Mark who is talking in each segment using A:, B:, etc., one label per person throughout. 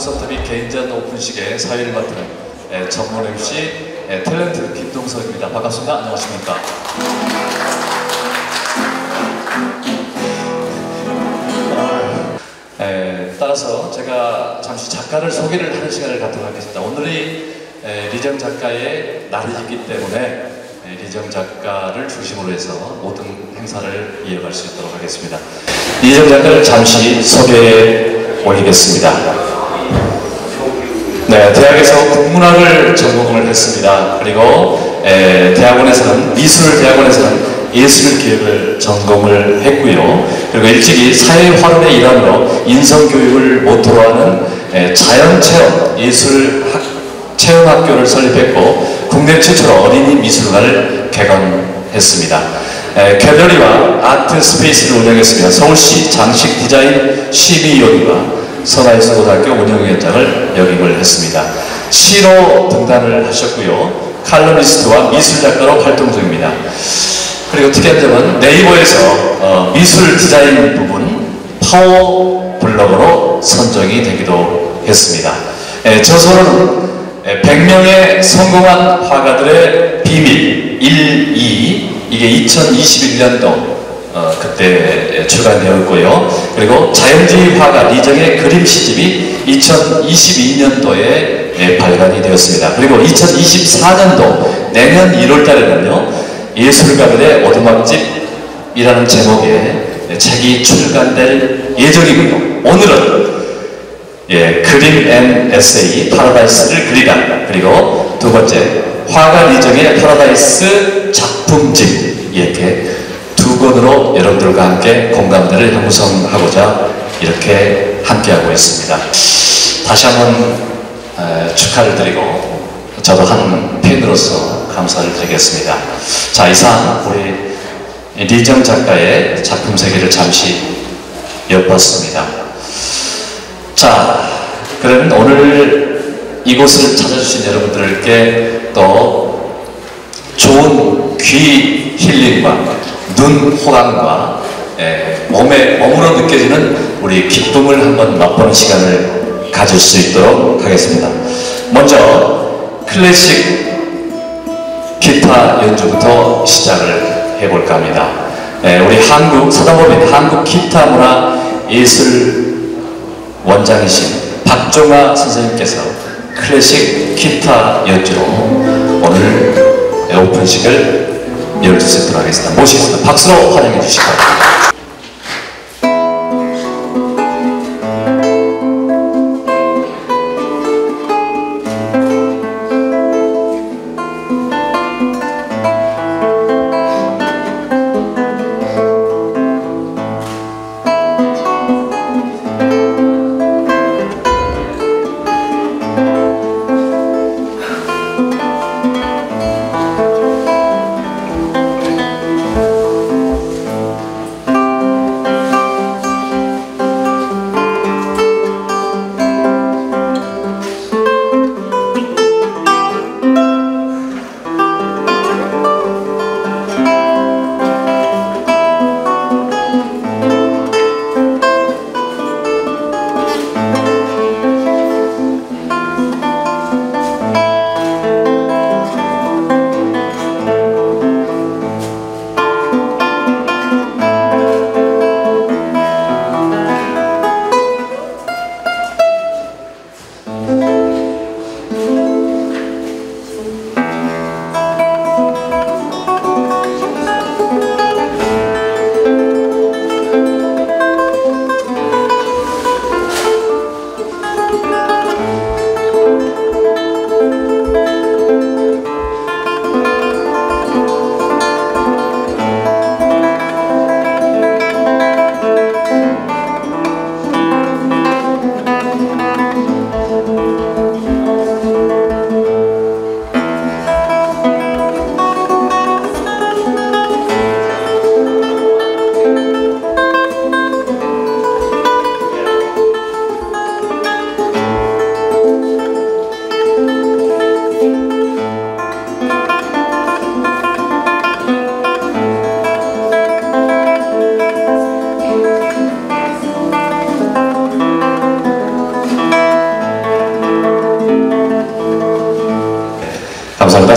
A: 콘서트 및 개인전 오픈식의 사회를 맡은 전문 MC 탤런트 김동석입니다. 반갑습니다. 안녕하십니까? 따라서 제가 잠시 작가를 소개를 하는 시간을 갖도록 하겠습니다. 오늘이 리정 작가의 날이기 때문에 리정 작가를 중심으로 해서 모든 행사를 이어갈 수 있도록 하겠습니다. 리정 작가를 잠시 소개해 올리겠습니다. 네, 대학에서 국문학을 전공을 했습니다. 그리고 대학원에서는 미술대학원에서는 예술기획을 전공을 했고요. 그리고 일찍이 사회활원의 일환으로 인성교육을 모토로 하는 자연체험 예술체험학교를 설립했고 국내 최초로 어린이 미술관을 개관했습니다. 갤러리와 아트 스페이스를 운영했으며 서울시 장식 디자인 심의위원과 선화예술고등학교 운영위원장을 역임을 했습니다. 시로 등단을 하셨고요. 칼럼니스트와 미술작가로 활동 중입니다. 그리고 특이한 점은 네이버에서 미술 디자인 부분 파워 블로거로 선정이 되기도 했습니다. 저서는 100명의 성공한 화가들의 비밀 1, 2 이게 2021년도 그때 출간되었고요. 그리고 자연주의 화가 리정의 그림 시집이 2022년도에 발간이 되었습니다. 그리고 2024년도 내년 1월달에는요 예술가들의 오두막집이라는 제목의 책이 출간될 예정이고요. 오늘은 그림 앤 에세이 파라다이스를 그리다, 그리고 두 번째 화가 리정의 파라다이스 작품집, 이렇게 두 권으로 여러분들과 함께 공감대를 형성하고자 이렇게 함께하고 있습니다. 다시 한번 축하를 드리고 저도 한 팬으로서 감사를 드리겠습니다. 자, 이상 우리 리정 작가의 작품 세계를 잠시 엿봤습니다. 자, 그러면 오늘 이곳을 찾아주신 여러분들께 또 좋은 귀 힐링과 눈 호강과 몸으로 느껴지는 우리 기쁨을 한번 맛보는 시간을 가질 수 있도록 하겠습니다. 먼저 클래식 기타 연주부터 시작을 해볼까 합니다. 우리 서당법인 한국 기타 문화 예술 원장이신 박종아 선생님께서 클래식 기타 연주로 오늘 오픈식을 열어주시도록 하겠습니다. 모시겠습니다. 박수로 환영해 주시기 바랍니다.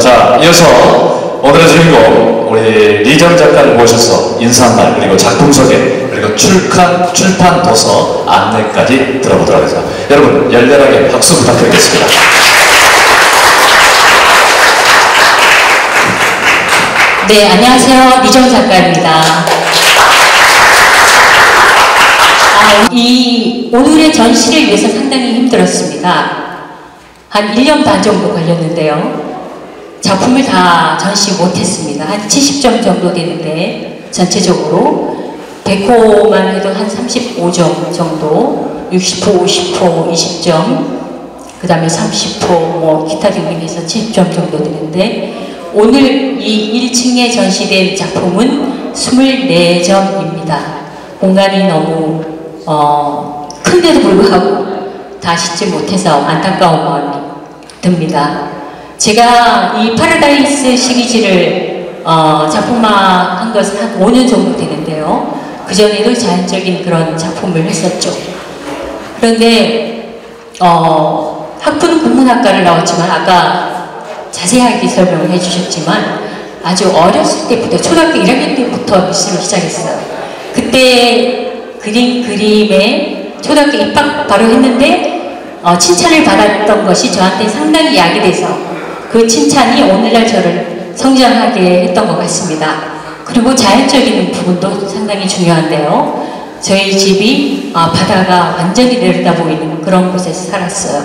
A: 자, 이어서 오늘의 주인공 우리 리정 작가를 모셔서 인사말 그리고 작품 소개 그리고 출판 도서 안내까지 들어보도록 하겠습니다. 여러분 열렬하게 박수 부탁드리겠습니다.
B: 네, 안녕하세요. 리정 작가입니다. 이 오늘의 전시를 위해서 상당히 힘들었습니다. 한 1년 반 정도 걸렸는데요. 작품을 다 전시 못했습니다. 한 70점 정도 되는데 전체적으로 100호만 해도 한 35점 정도, 60호, 50호, 20점, 그 다음에 30호, 뭐 기타 등등해서 70점 정도 되는데 오늘 이 1층에 전시된 작품은 24점입니다. 공간이 너무 큰데도 불구하고 다 싣지 못해서 안타까운 마음이 듭니다. 제가 이 파라다이스 시리즈를 작품화한 것은 한 5년 정도 되는데요. 그전에도 자연적인 그런 작품을 했었죠. 그런데 학부는 국문학과를 나왔지만 아까 자세하게 설명을 해주셨지만 아주 어렸을 때부터 초등학교 1학년 때부터 미술을 시작했어요. 그때 그린 그림에 초등학교 입학 바로 했는데 칭찬을 받았던 것이 저한테 상당히 약이 돼서 그 칭찬이 오늘날 저를 성장하게 했던 것 같습니다. 그리고 자연적인 부분도 상당히 중요한데요. 저희 집이 바다가 완전히 내려다 보이는 그런 곳에서 살았어요.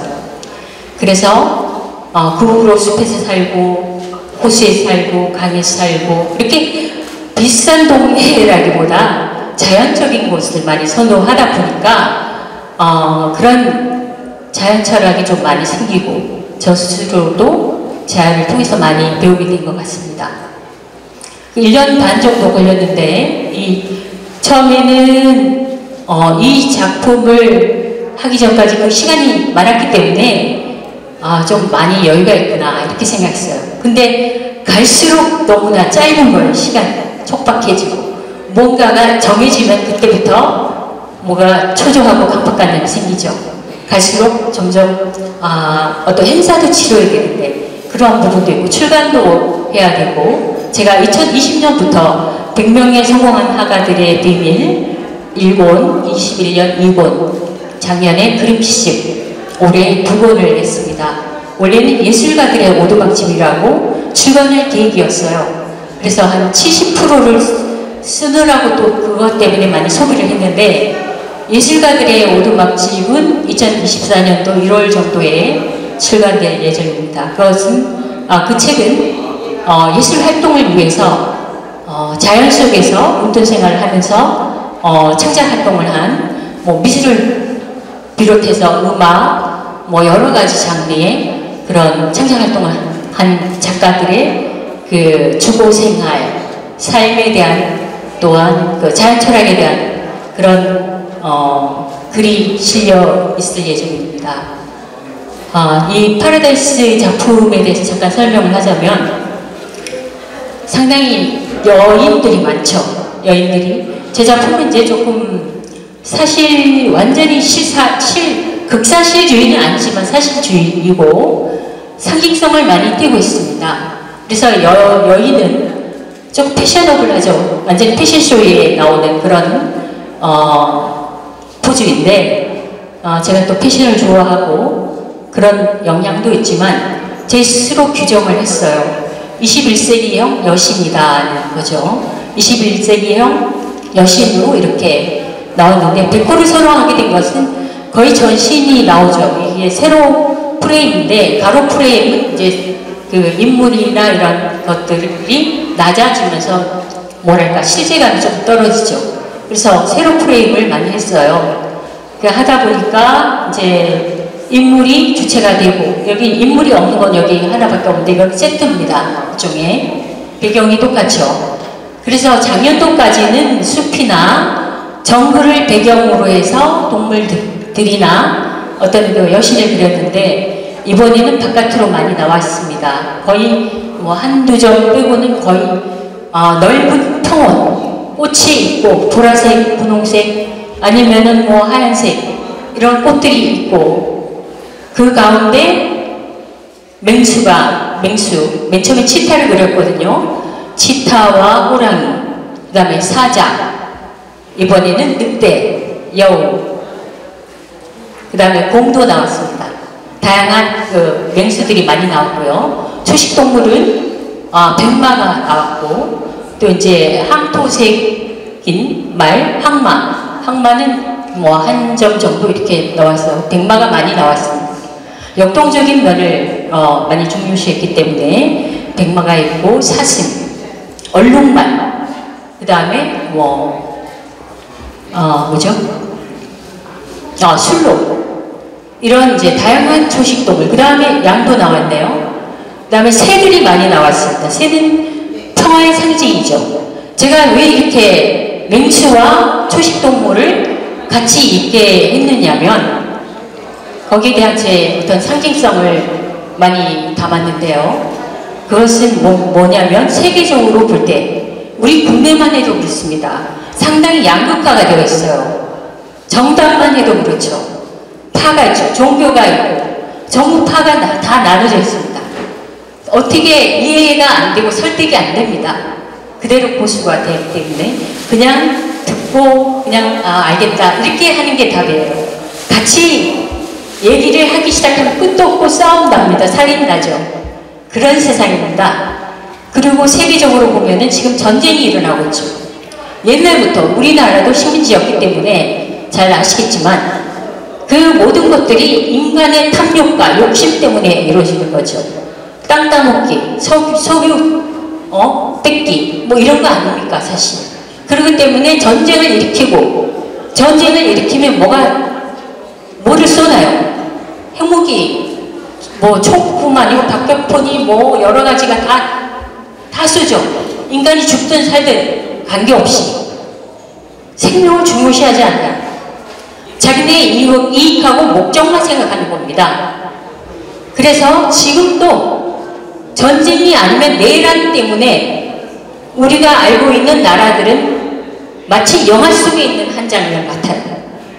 B: 그래서 그 후로 숲에서 살고 호수에 살고 강에서 살고 이렇게 비싼 동네라기보다 자연적인 곳을 많이 선호하다 보니까 그런 자연 철학이 좀 많이 생기고 저 스스로도 자연을 통해서 많이 배우게 된 것 같습니다. 1년 반 정도 걸렸는데 처음에는 이 작품을 하기 전까지 그 시간이 많았기 때문에 좀 많이 여유가 있구나 이렇게 생각했어요. 근데 갈수록 너무나 짧은 거예요. 시간 촉박해지고 뭔가가 정해지면 그때부터 뭐가 초조하고 강박관념이 생기죠. 갈수록 점점 어떤 행사도 치러야 되는데 그러한 부분도 있고 출간도 해야 되고 제가 2020년부터 100명의 성공한 화가들의 비밀 1권, 21년 2권, 작년에 그림시집 올해 2권을 냈습니다. 원래는 예술가들의 오두막집이라고 출간할 계획이었어요. 그래서 한 70%를 쓰느라고 또 그것 때문에 많이 소비를 했는데 예술가들의 오두막집은 2024년도 1월 정도에 출간될 예정입니다. 그 책은 예술 활동을 위해서 자연 속에서 운동생활을 하면서 창작 활동을 한 뭐 미술을 비롯해서 음악 뭐 여러 가지 장르의 그런 창작 활동을 한 작가들의 그 주거 생활, 삶에 대한 또한 그 자연 철학에 대한 그런 글이 실려 있을 예정입니다. 이 파라다이스 작품에 대해서 잠깐 설명을 하자면 상당히 여인들이 많죠. 여인들이 제 작품은 이제 조금 사실 완전히 극사실주의는 아니지만 사실주의이고 상징성을 많이 띄고 있습니다. 그래서 여인은 좀 패셔너블하죠. 완전히 패션쇼에 나오는 그런 포즈인데 제가 또 패션을 좋아하고 그런 영향도 있지만 제 스스로 규정을 했어요. 21세기형 여신이라는 거죠. 21세기형 여신으로 이렇게 나왔는데 백호를 선호하게 된 것은 거의 전신이 나오죠. 이게 세로 프레임인데 가로 프레임은 이제 그 인물이나 이런 것들이 낮아지면서 뭐랄까 실제감이 좀 떨어지죠. 그래서 세로 프레임을 많이 했어요. 하다 보니까 이제 인물이 주체가 되고 여기 인물이 없는 건 여기 하나밖에 없는데 이건 세트입니다. 일종의 배경이 똑같죠. 그래서 작년도까지는 숲이나 정글을 배경으로 해서 동물들이나 어떤 그 여신을 그렸는데 이번에는 바깥으로 많이 나왔습니다. 거의 뭐 한두 점 빼고는 거의 넓은 평원, 꽃이 있고 보라색, 분홍색 아니면은 뭐 하얀색 이런 꽃들이 있고 그 가운데 맹수, 맨 처음에 치타를 그렸거든요. 치타와 호랑이, 그 다음에 사자, 이번에는 늑대, 여우, 그 다음에 곰도 나왔습니다. 다양한 그 맹수들이 많이 나왔고요. 초식동물은 백마가 나왔고, 또 이제 항토색인 말, 항마는 뭐 한 점 정도 이렇게 나와서 백마가 많이 나왔습니다. 역동적인 면을 많이 중요시했기 때문에 백마가 있고, 사슴, 얼룩말, 그 다음에 술록, 이런 이제 다양한 초식동물, 그 다음에 양도 나왔네요. 그 다음에 새들이 많이 나왔습니다. 새는 평화의 상징이죠. 제가 왜 이렇게 맹수와 초식동물을 같이 있게 했느냐면, 거기에 대한 제 어떤 상징성을 많이 담았는데요. 그것은 뭐냐면, 세계적으로 볼 때 우리 국내만 해도 그렇습니다. 상당히 양극화가 되어 있어요. 정당만 해도 그렇죠. 파가 있죠. 종교가 있고 전부 파가 다 나눠져 있습니다. 어떻게 이해가 안 되고 설득이 안 됩니다. 그대로 고수가 되기 때문에 그냥 듣고 그냥 알겠다 이렇게 하는 게 답이에요. 같이 얘기를 하기 시작하면 끝도 없고 싸움 납니다. 살인 나죠. 그런 세상입니다. 그리고 세계적으로 보면은 지금 전쟁이 일어나고 있죠. 옛날부터 우리나라도 식민지였기 때문에 잘 아시겠지만 그 모든 것들이 인간의 탐욕과 욕심 때문에 이루어지는 거죠. 땅 따먹기, 석유 뺏기 뭐 이런 거 아닙니까 사실. 그러기 때문에 전쟁을 일으키고, 전쟁을 일으키면 뭐를 쏘나요? 핵무기, 뭐 총뿐만 아니고 박격포니 뭐 여러 가지가 다 쏘죠. 인간이 죽든 살든 관계없이 생명을 중요시하지 않아요. 자기네 이익하고 목적만 생각하는 겁니다. 그래서 지금도 전쟁이 아니면 내란 때문에 우리가 알고 있는 나라들은 마치 영화 속에 있는 한 장면 같아요.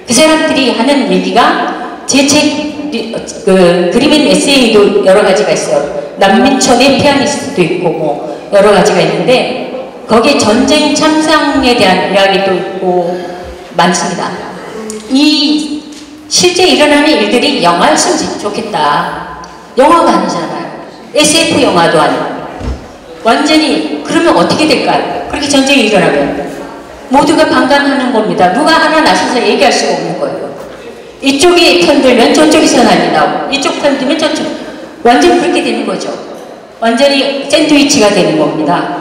B: 그 사람들이 하는 얘기가 제 책 그림인 에세이도 여러 가지가 있어요. 난민촌의 피아니스트도 있고 뭐 여러 가지가 있는데 거기에 전쟁 참상에 대한 이야기도 있고 많습니다. 이 실제 일어나는 일들이 영화였으면 좋겠다. 영화가 아니잖아요. SF 영화도 아니고. 완전히 그러면 어떻게 될까요? 그렇게 전쟁이 일어나면 모두가 방관하는 겁니다. 누가 하나 나서서 얘기할 수가 없는 거예요. 이쪽이 편들면 저쪽에서 난리 나고, 이쪽 편들면 저쪽. 완전히 그렇게 되는 거죠. 완전히 샌드위치가 되는 겁니다.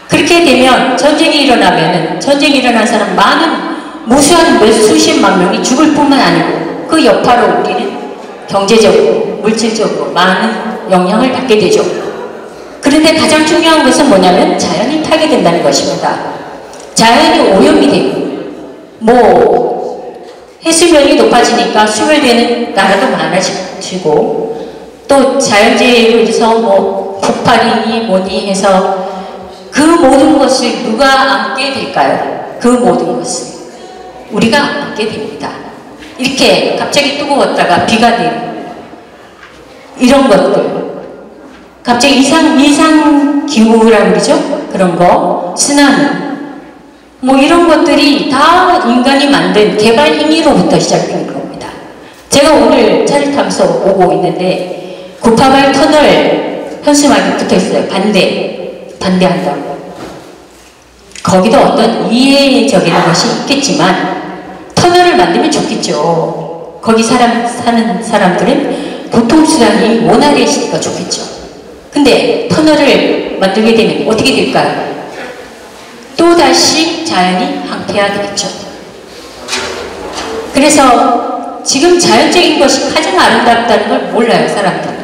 B: 그렇게 되면 전쟁이 일어나면은 전쟁이 일어난 사람 많은 무수한 수십만 명이 죽을 뿐만 아니고 그 여파로 우리는 경제적으로 물질적으로 많은 영향을 받게 되죠. 그런데 가장 중요한 것은 뭐냐면 자연이 파괴된다는 것입니다. 자연이 오염이 되고 해수면이 높아지니까 수멸되는 나라도 많아지고 또 자연재해로 인해서 폭발이니 뭐니 해서 그 모든 것을 누가 안게 될까요? 그 모든 것을 우리가 안게 됩니다. 이렇게 갑자기 뜨거웠다가 비가 내리고 이런 것들, 갑자기 이상기후라고 그러죠? 그런 거, 쓰나미 뭐 이런 것들이 다 인간이 만든 개발 행위로부터 시작된 겁니다. 제가 오늘 차를 타면서 오고 있는데 구파발 터널 현수막이 붙어있어요. 반대한다고. 거기도 어떤 이해적인 것이 있겠지만 터널을 만들면 좋겠죠. 거기 사는 사람들은 교통수단이 원활해지니까 좋겠죠. 근데 터널을 만들게 되면 어떻게 될까요? 또다시 자연이 항폐화되겠죠. 그래서 지금 자연적인 것이 가장 아름답다는 걸 몰라요, 사람들은.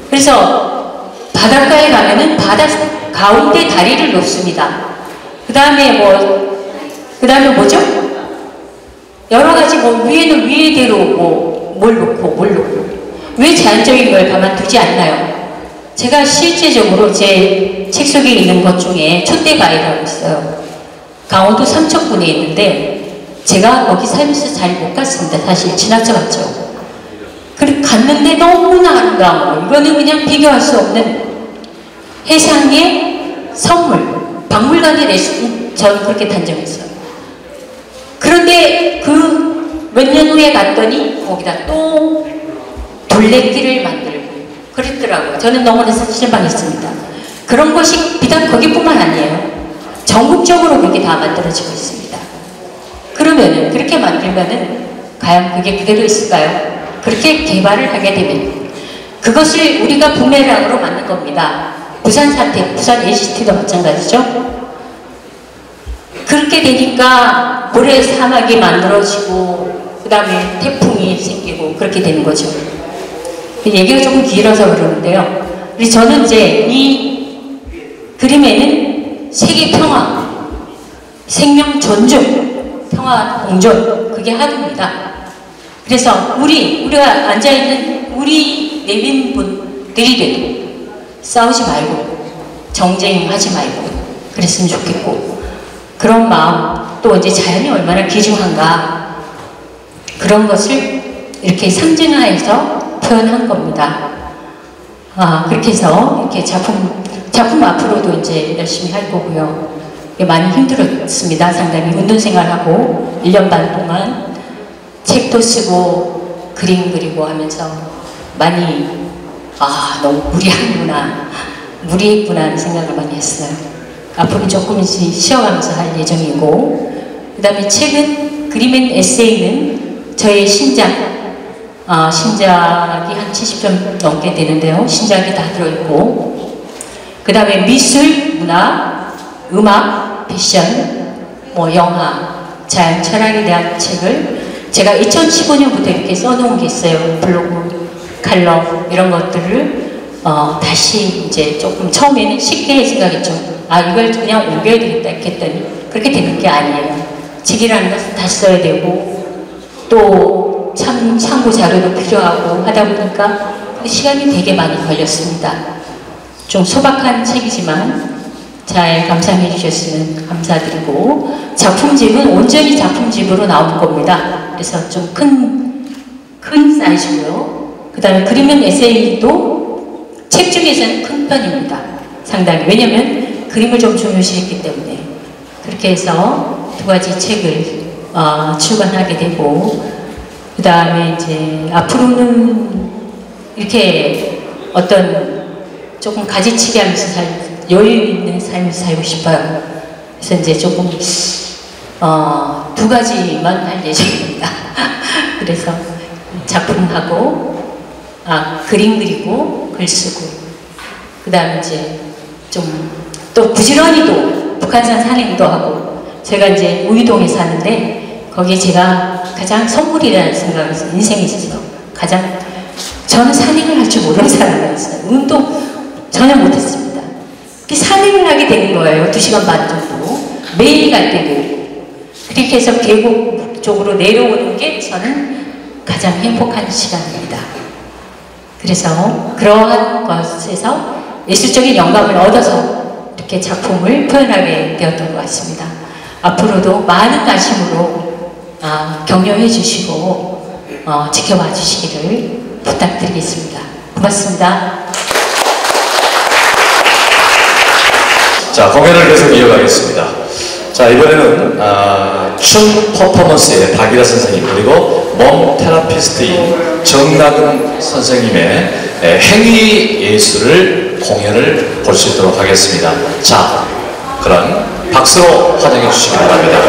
B: 그래서 바닷가에 가면은 바다 가운데 다리를 놓습니다. 그 다음에 뭐죠? 여러 가지 위에는 위에대로 뭘 놓고 왜 자연적인 걸 가만두지 않나요? 제가 실제적으로 제 책 속에 있는 것 중에 촛대바위라고 있어요. 강원도 삼척군에 있는데 제가 거기 살면서 잘 못 갔습니다. 사실 지나쳐 갔죠. 그리고 갔는데 너무나 아름다운 거. 이거는 그냥 비교할 수 없는 해상의 선물. 박물관에 저는 그렇게 단정했어요. 그런데 그 몇 년 후에 갔더니 거기다 또 둘레길을 만들고 그랬더라고요. 저는 너무나 실망했습니다. 그런 것이 비단 거기뿐만 아니에요. 전국적으로 그렇게 다 만들어지고 있습니다. 그러면은 그렇게 만들면은 과연 그게 그대로 있을까요? 그렇게 개발을 하게 되면 그것을 우리가 부메랑으로 만든 겁니다. 부산 사태, 부산 LCT도 마찬가지죠. 그렇게 되니까 모래 사막이 만들어지고 그 다음에 태풍이 생기고 그렇게 되는 거죠. 얘기가 조금 길어서 그러는데요. 저는 이제 이 그림에는 세계 평화, 생명 존중, 평화 공존 그게 하루입니다. 그래서 우리가 앉아있는 우리 내빈분들이라도 싸우지 말고 정쟁하지 말고 그랬으면 좋겠고 그런 마음 또 이제 자연이 얼마나 귀중한가 그런 것을 이렇게 상징화해서 표현한 겁니다. 그렇게 해서 이렇게 작품 앞으로도 이제 열심히 할 거고요. 많이 힘들었습니다. 상당히 운동생활하고 1년 반 동안 책도 쓰고 그림 그리고 하면서 많이 너무 무리했구나 하는 생각을 많이 했어요. 앞으로 조금씩 쉬어가면서 할 예정이고 그 다음에 책은 그림 앤 에세이는 저의 신작이 한 70점 넘게 되는데요. 신작이 다 들어있고 그 다음에 미술, 문화, 음악, 패션, 영화, 자연, 철학에 대한 책을 제가 2015년부터 이렇게 써놓은 게 있어요. 블로그, 칼럼 이런 것들을 다시 이제 조금 처음에는 쉽게 생각했죠. 이걸 그냥 옮겨야 되겠다 했더니 그렇게 되는 게 아니에요. 책이라는 것은 다시 써야 되고 또 참고 자료도 필요하고 하다 보니까 시간이 되게 많이 걸렸습니다. 좀 소박한 책이지만 잘 감상해 주셨으면 감사드리고 작품집은 온전히 작품집으로 나올 겁니다. 그래서 좀 큰 사이즈고요. 그 다음에 그림 앤 에세이도 책 중에서는 큰 편입니다. 상당히. 왜냐면 그림을 좀 중요시했기 때문에 그렇게 해서 두 가지 책을 출간하게 되고 그 다음에 이제 앞으로는 이렇게 어떤 조금 가지치기 하면서 여유 있는 삶을 살고 싶어요. 그래서 이제 조금 두 가지만 할 예정입니다. 그래서 작품하고 그림 그리고 글 쓰고 그 다음에 이제 좀 또 부지런히도 북한산 산행도 하고 제가 이제 우이동에 사는데 거기에 제가 가장 선물이라는 생각을 해서 인생에 있어서 가장 저는 산행을 할 줄 모르는 사람이었어요. 운동 전혀 못했습니다. 산행을 하게 되는 거예요. 2시간 반 정도 매일 갈 때도 그렇게 해서 계곡 쪽으로 내려오는 게 저는 가장 행복한 시간입니다. 그래서 그러한 것에서 예술적인 영감을 얻어서 이렇게 작품을 표현하게 되었던 것 같습니다. 앞으로도 많은 관심으로 격려해 주시고 지켜봐 주시기를 부탁드리겠습니다. 고맙습니다.
A: 자, 공연을 계속 이어가겠습니다. 자, 이번에는 춤 퍼포먼스의 박이라 선생님 그리고 몸 테라피스트인 정나근 선생님의 행위 예술을 공연을 볼 수 있도록 하겠습니다. 자, 그럼 박수로 환영해 주시기 바랍니다.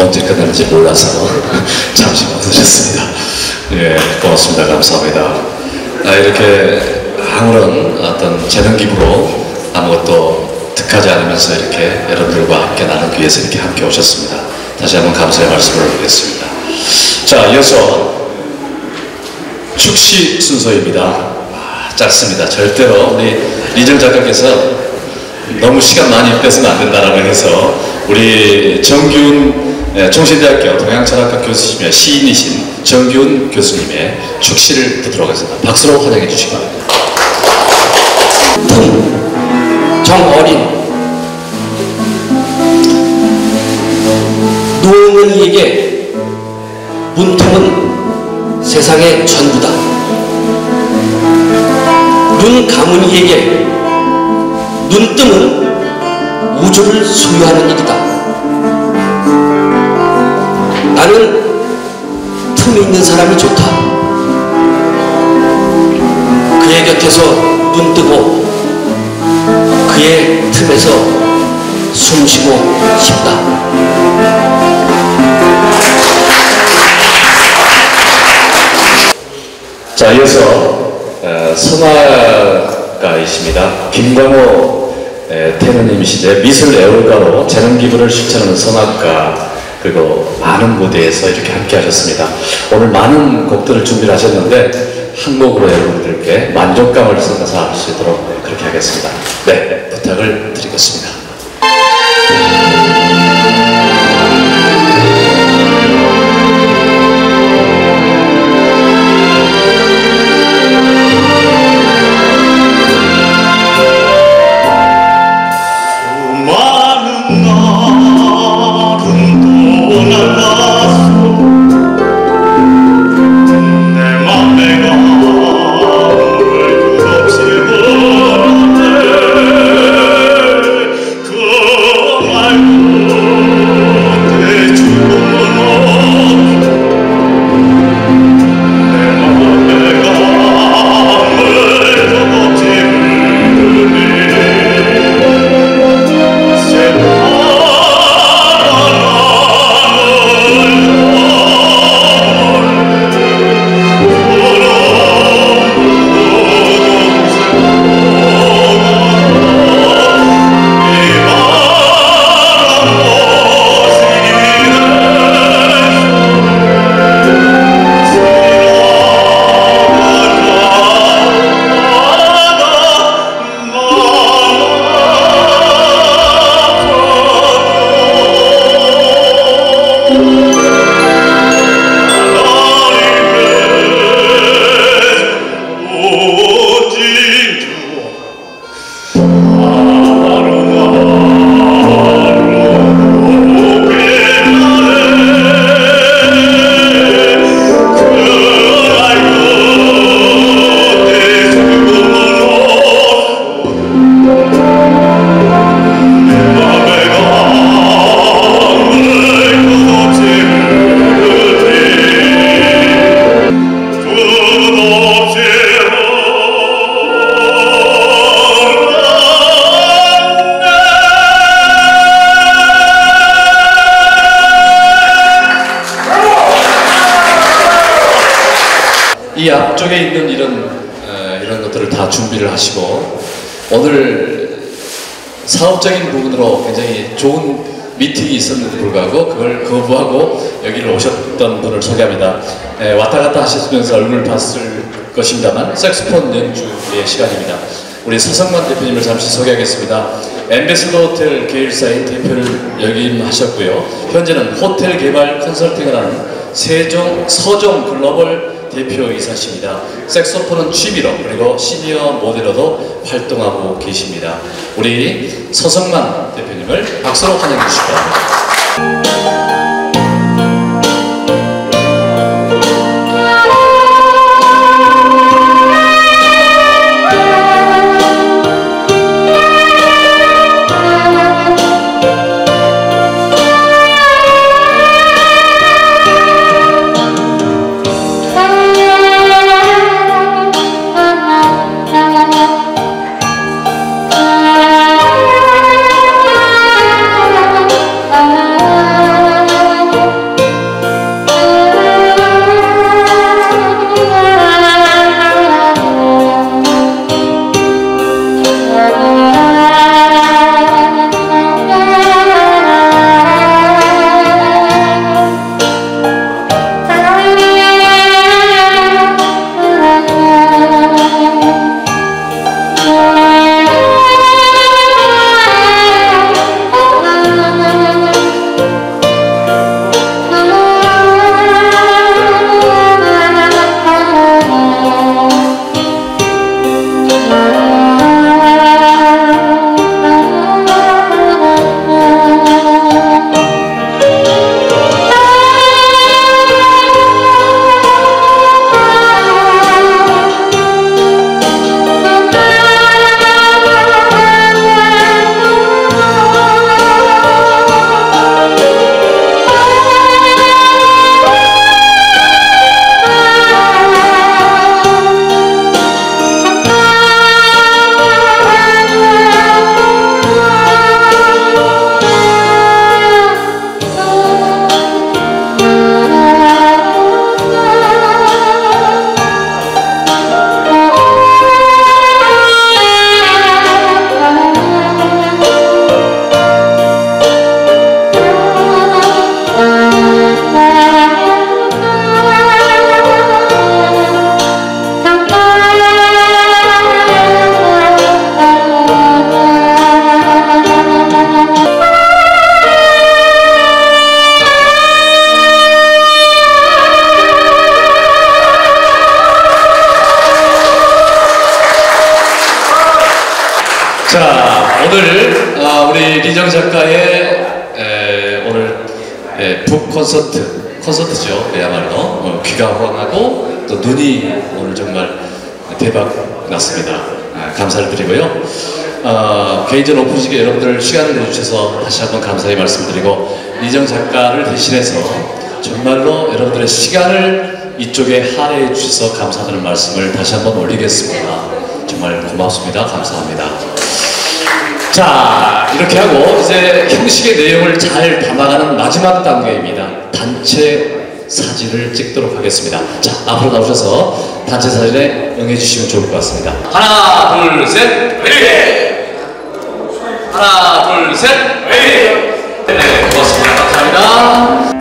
A: 언제 끝나는지 몰라서 잠시 멈추셨습니다. 예, 고맙습니다. 감사합니다. 이렇게 아무런 어떤 재능 기부로 아무것도 득하지 않으면서 이렇게 여러분들과 함께 나누기 위해서 이렇게 함께 오셨습니다. 다시 한번 감사의 말씀을 드리겠습니다. 자, 이어서 축시 순서입니다. 짧습니다. 절대로 우리 리정 작가께서 너무 시간 많이 뺏으면 안 된다라고 해서 우리 정기훈 총신대학교 동양철학과 교수시며 시인이신 정기훈 교수님의 축시를 듣도록 하겠습니다. 박수로 환영해 주시기 바랍니다.
C: 정어린 노는 이에게 문통은 세상의 전부다. 눈 감은 이에게 눈뜸은 우주를 소유하는 일이다. 나는 틈이 있는 사람이 좋다. 그의 곁에서 눈 뜨고 그의 틈에서 숨 쉬고 싶다.
A: 자, 이어서 성악가이십니다. 김광호 테너님이신데 미술 애월가로 재능 기부를 실천하는 성악가, 그리고 많은 무대에서 이렇게 함께 하셨습니다. 오늘 많은 곡들을 준비를 하셨는데 한 곡으로 여러분들께 만족감을 선사할 수 있도록 그렇게 하겠습니다. 네, 부탁을 드리겠습니다. 이 앞쪽에 있는 이런 것들을 다 준비를 하시고 오늘 사업적인 부분으로 굉장히 좋은 미팅이 있었는데도 불구하고 그걸 거부하고 여기를 오셨던 분을 소개합니다. 왔다 갔다 하시면서 얼굴을 봤을 것입니다만 색소폰 연주의 시간입니다. 우리 서성만 대표님을 잠시 소개하겠습니다. 엠베서더 호텔 계열사인 대표를 역임하셨고요. 현재는 호텔 개발 컨설팅을 하는 서정 글로벌 대표이사십니다. 색소폰은 취미로 그리고 시니어 모델로도 활동하고 계십니다. 우리 서성만 대표님을 박수로 환영해 주시기 바랍니다. 자, 오늘 우리 리정 작가의 오늘 북 콘서트죠. 그야말로 귀가 호강하고 또 눈이 오늘 정말 대박 났습니다. 감사를 드리고요. 개인전 오픈식에 여러분들 시간을 내주셔서 다시 한번 감사의 말씀드리고, 리정 작가를 대신해서 정말로 여러분들의 시간을 이쪽에 할애해 주셔서 감사드리는 말씀을 다시 한번 올리겠습니다. 정말 고맙습니다. 감사합니다. 자, 이렇게 하고 이제 형식의 내용을 잘 담아가는 마지막 단계입니다. 단체 사진을 찍도록 하겠습니다. 자, 앞으로 나오셔서 단체 사진에 응해주시면 좋을 것 같습니다. 하나, 둘, 셋, 웨이! 하나, 둘, 셋, 웨이! 네, 고맙습니다. 감사합니다.